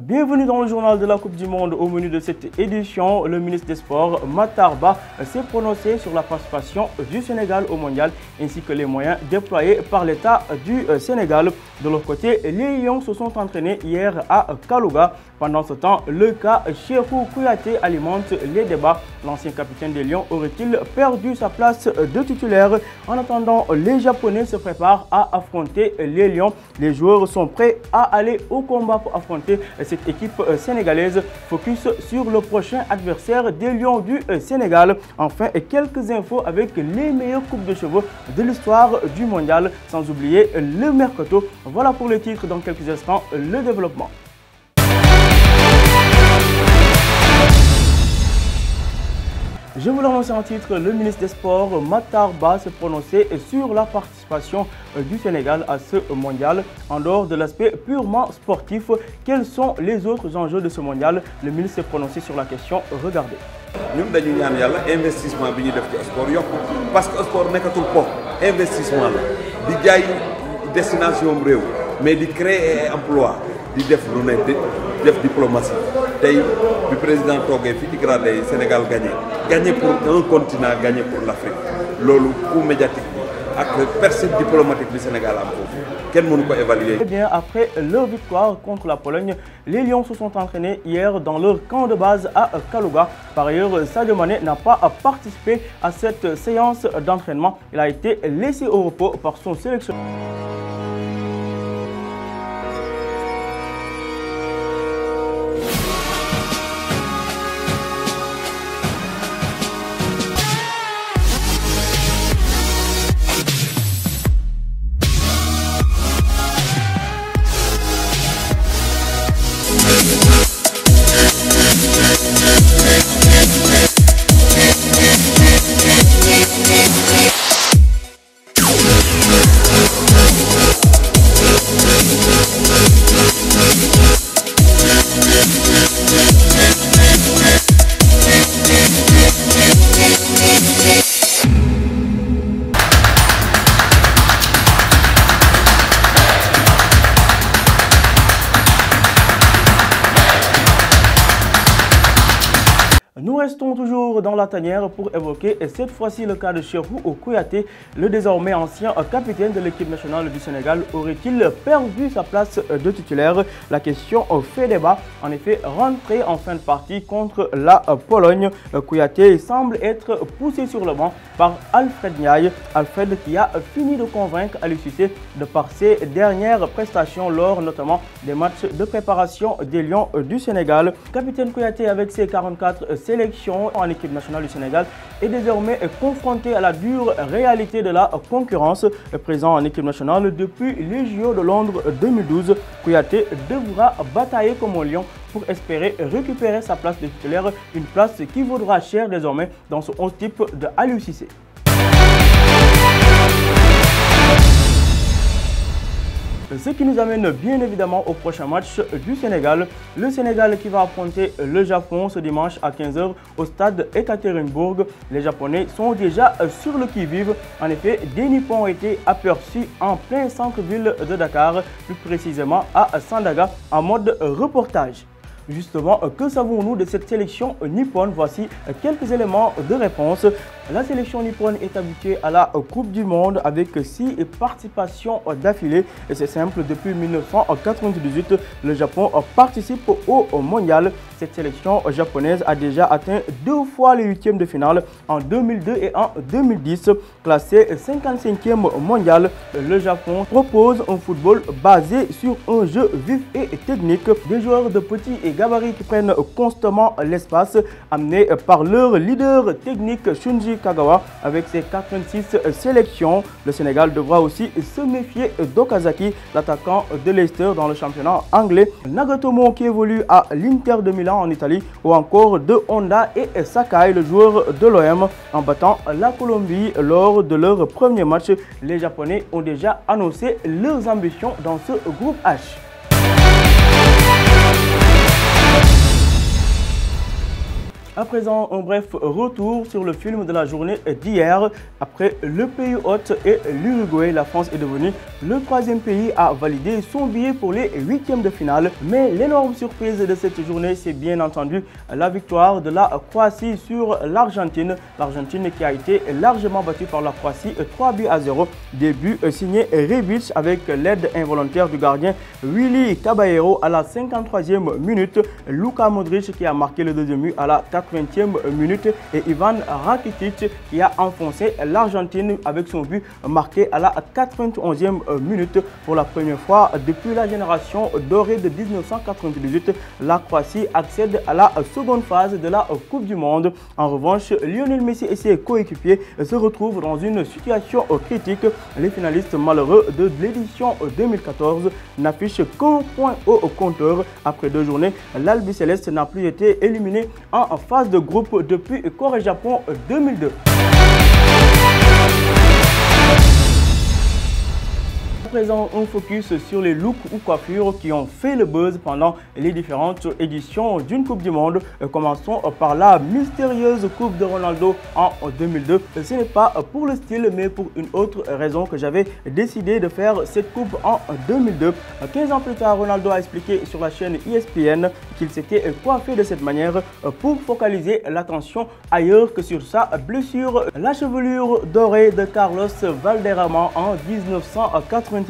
Bienvenue dans le journal de la Coupe du Monde. Au menu de cette édition, le ministre des Sports, Matar Ba, s'est prononcé sur la participation du Sénégal au mondial ainsi que les moyens déployés par l'État du Sénégal. De leur côté, les Lions se sont entraînés hier à Kalouga. Pendant ce temps, le cas Cheikhou Kouyaté alimente les débats. L'ancien capitaine des Lions aurait-il perdu sa place de titulaire? En attendant, les Japonais se préparent à affronter les Lions. Les joueurs sont prêts à aller au combat pour affronter cette équipe sénégalaise. Focus sur le prochain adversaire des Lions du Sénégal. Enfin, quelques infos avec les meilleures coupes de cheveux de l'histoire du mondial, sans oublier le mercato. Voilà pour les titres. Dans quelques instants, le développement. Je vous l'annonce en titre, le ministre des Sports, Matar Ba, s'est prononcé sur la participation du Sénégal à ce mondial. En dehors de l'aspect purement sportif, quels sont les autres enjeux de ce mondial? Le ministre s'est prononcé sur la question. Regardez. Nous dañu ñaan yalla investissement bi ñu def ci sport yokk parce que sport nekkatul po investissement la di jaay destination réew mais di créer emploi di def lu ne def diplomatie tay bi président togué fi ci gradé Sénégal gagné pour un continent, gagné pour l'Afrique. Lolu coup médiatique ak percée diplomatique du Sénégal am fofu kenn mënu ko évaluer. Eh bien, après leur victoire contre la Pologne, les Lions se sont entraînés hier dans leur camp de base à Kalouga. Par ailleurs, Sadio Mané n'a pas participé à cette séance d'entraînement. Il a été laissé au repos par son sélectionneur. Nous restons toujours dans la tanière pour évoquer cette fois-ci le cas de Cheikhou Kouyaté. Le désormais ancien capitaine de l'équipe nationale du Sénégal aurait-il perdu sa place de titulaire? La question fait débat. En effet, rentré en fin de partie contre la Pologne, Kouyaté semble être poussé sur le banc par Alfred Ndiaye. Alfred qui a fini de convaincre Aliou Cissé de par ses dernières prestations lors notamment des matchs de préparation des Lions du Sénégal. Capitaine Kouyaté avec ses 44 sélection en équipe nationale du Sénégal est désormais confronté à la dure réalité de la concurrence. Présent en équipe nationale depuis les JO de Londres 2012, Kouyaté devra batailler comme un lion pour espérer récupérer sa place de titulaire, une place qui vaudra cher désormais dans ce 11 type de Aliou Cissé. Ce qui nous amène bien évidemment au prochain match du Sénégal. Le Sénégal qui va affronter le Japon ce dimanche à 15 h au stade Ekaterinbourg. Les Japonais sont déjà sur le qui-vive. En effet, des Nippons ont été aperçus en plein centre-ville de Dakar, plus précisément à Sandaga, en mode reportage. Justement, que savons-nous de cette sélection nippone? Voici quelques éléments de réponse. La sélection nippone est habituée à la Coupe du Monde avec 6 participations d'affilée. Et c'est simple, depuis 1998, le Japon participe au mondial. Cette sélection japonaise a déjà atteint 2 fois les 8e de finale en 2002 et en 2010. Classé 55e mondial, le Japon propose un football basé sur un jeu vif et technique. Des joueurs de petits et gabarits qui prennent constamment l'espace, amenés par leur leader technique Shunji Kagawa avec ses 86 sélections. Le Sénégal devra aussi se méfier d'Okazaki, l'attaquant de Leicester dans le championnat anglais, Nagatomo qui évolue à l'Inter de Milan en Italie, ou encore de Honda et Sakai, le joueur de l'OM. En battant la Colombie lors de leur premier match, les Japonais ont déjà annoncé leurs ambitions dans ce groupe H. À présent, un bref retour sur le film de la journée d'hier. Après le pays hôte et l'Uruguay, la France est devenue le troisième pays à valider son billet pour les huitièmes de finale. Mais l'énorme surprise de cette journée, c'est bien entendu la victoire de la Croatie sur l'Argentine. L'Argentine qui a été largement battue par la Croatie 3-0. Début signé Rebic avec l'aide involontaire du gardien Willy Caballero à la 53e minute. Luka Modric qui a marqué le deuxième but à la 80e minute et Ivan Rakitic qui a enfoncé l'Argentine avec son but marqué à la 91e minute. Pour la première fois depuis la génération dorée de 1998, la Croatie accède à la seconde phase de la Coupe du Monde. En revanche, Lionel Messi et ses coéquipiers se retrouvent dans une situation critique. Les finalistes malheureux de l'édition 2014 n'affichent qu'un point au compteur. Après 2 journées, l'Albiceleste n'a plus été éliminé en phase de groupe depuis Corée-Japon 2002. À présent, un focus sur les looks ou coiffures qui ont fait le buzz pendant les différentes éditions d'une Coupe du Monde. Commençons par la mystérieuse coupe de Ronaldo en 2002. Ce n'est pas pour le style, mais pour une autre raison que j'avais décidé de faire cette coupe en 2002. 15 ans plus tard, Ronaldo a expliqué sur la chaîne ESPN qu'il s'était coiffé de cette manière pour focaliser l'attention ailleurs que sur sa blessure. La chevelure dorée de Carlos Valderrama en 1990.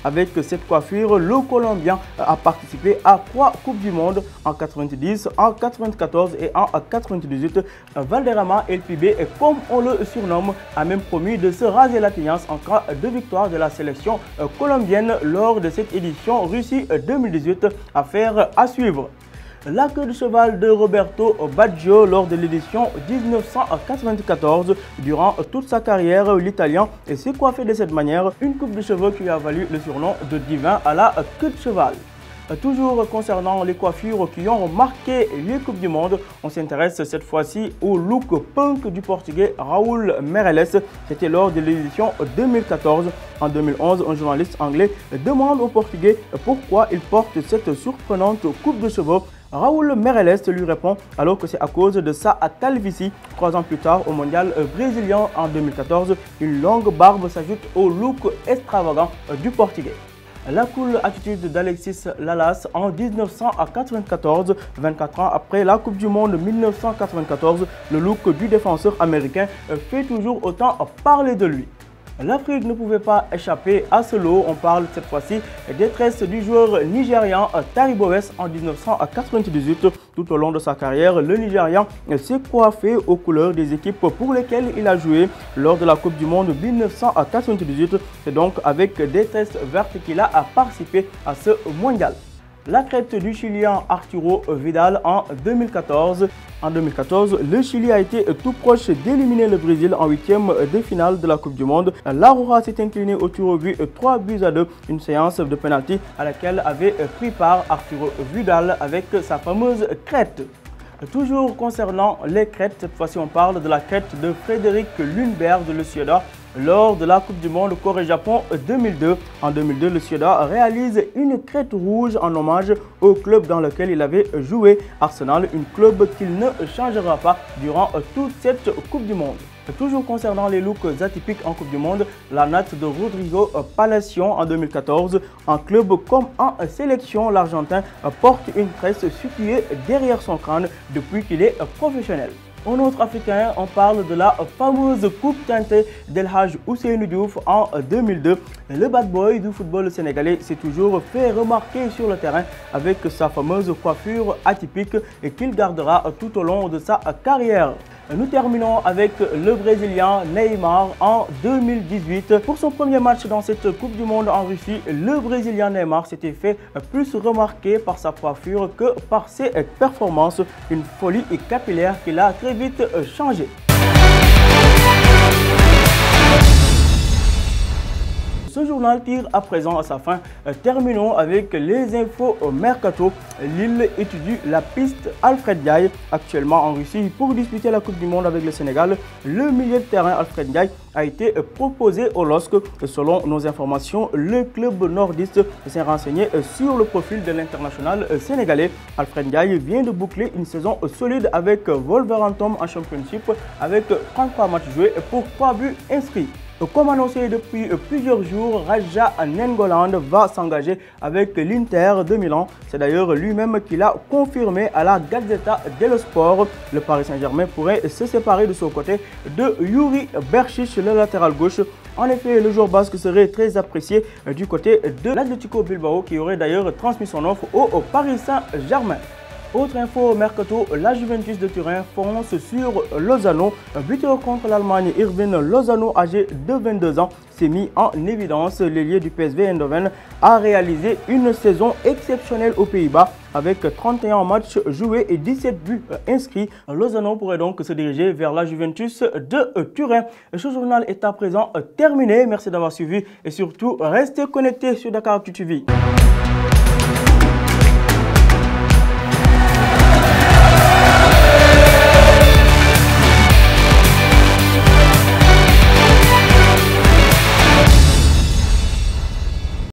Avec cette coiffure, le Colombien a participé à 3 Coupes du Monde en 90, en 94 et en 98. Valderrama El Pibe, comme on le surnomme, a même promis de se raser la tignasse en cas de victoire de la sélection colombienne lors de cette édition Russie 2018. Affaire à suivre. La queue de cheval de Roberto Baggio lors de l'édition 1994. Durant toute sa carrière, l'Italien s'est coiffé de cette manière, une coupe de cheveux qui lui a valu le surnom de divin à la queue de cheval. Toujours concernant les coiffures qui ont marqué les Coupes du Monde, on s'intéresse cette fois-ci au look punk du Portugais Raúl Meireles. C'était lors de l'édition 2014. En 2011, un journaliste anglais demande au Portugais pourquoi il porte cette surprenante coupe de cheveux. Raúl Meireles lui répond alors que c'est à cause de sa calvitie. 3 ans plus tard, au mondial brésilien en 2014, une longue barbe s'ajoute au look extravagant du Portugais. La cool attitude d'Alexis Lalas en 1994, 24 ans après la Coupe du Monde 1994, le look du défenseur américain fait toujours autant parler de lui. L'Afrique ne pouvait pas échapper à ce lot. On parle cette fois-ci des tresses du joueur nigérian Taribo West en 1998. Tout au long de sa carrière, le Nigérian s'est coiffé aux couleurs des équipes pour lesquelles il a joué lors de la Coupe du Monde 1998. C'est donc avec des tresses vertes qu'il a participé à ce mondial. La crête du Chilien Arturo Vidal en 2014. En 2014, le Chili a été tout proche d'éliminer le Brésil en 8e de finale de la Coupe du Monde. L'Aurora s'est incliné au tir au but 3-2, une séance de penalty à laquelle avait pris part Arturo Vidal avec sa fameuse crête. Toujours concernant les crêtes, cette fois-ci on parle de la crête de Frédéric Lundberg, le Suédois, lors de la Coupe du Monde Corée-Japon 2002. En 2002, le Suédois réalise une crête rouge en hommage au club dans lequel il avait joué, Arsenal, un club qu'il ne changera pas durant toute cette Coupe du Monde. Toujours concernant les looks atypiques en Coupe du Monde, la natte de Rodrigo Palacios en 2014. En club comme en sélection, l'Argentin porte une tresse située derrière son crâne depuis qu'il est professionnel. Un autre Africain, on parle de la fameuse coupe teintée d'El Hadj Ousseynou Diouf en 2002. Le bad boy du football sénégalais s'est toujours fait remarquer sur le terrain avec sa fameuse coiffure atypique et qu'il gardera tout au long de sa carrière. Nous terminons avec le Brésilien Neymar en 2018. Pour son premier match dans cette Coupe du Monde en Russie, le Brésilien Neymar s'était fait plus remarquer par sa coiffure que par ses performances. Une folie capillaire qui l'a très vite changé. Ce journal tire à présent à sa fin. Terminons avec les infos mercato. Lille étudie la piste Alfred Ndiaye, actuellement en Russie, pour disputer la Coupe du Monde avec le Sénégal. Le milieu de terrain Alfred Ndiaye a été proposé au LOSC. Selon nos informations, le club nordiste s'est renseigné sur le profil de l'international sénégalais. Alfred Ndiaye vient de boucler une saison solide avec Wolverhampton en Championship avec 33 matchs joués pour 3 buts inscrits. Comme annoncé depuis plusieurs jours, Raja Nainggolan va s'engager avec l'Inter de Milan. C'est d'ailleurs lui-même qui l'a confirmé à la Gazzetta dello Sport. Le Paris Saint-Germain pourrait se séparer de son côté de Yuri Berchiche, le latéral gauche. En effet, le joueur basque serait très apprécié du côté de l'Atlético Bilbao, qui aurait d'ailleurs transmis son offre au Paris Saint-Germain. Autre info mercato, la Juventus de Turin fonce sur Lozano. Buteur contre l'Allemagne, Irving Lozano, âgé de 22 ans, s'est mis en évidence. L'ailier du PSV Eindhoven a réalisé une saison exceptionnelle aux Pays-Bas avec 31 matchs joués et 17 buts inscrits. Lozano pourrait donc se diriger vers la Juventus de Turin. Ce journal est à présent terminé. Merci d'avoir suivi et surtout restez connectés sur Dakaractu TV.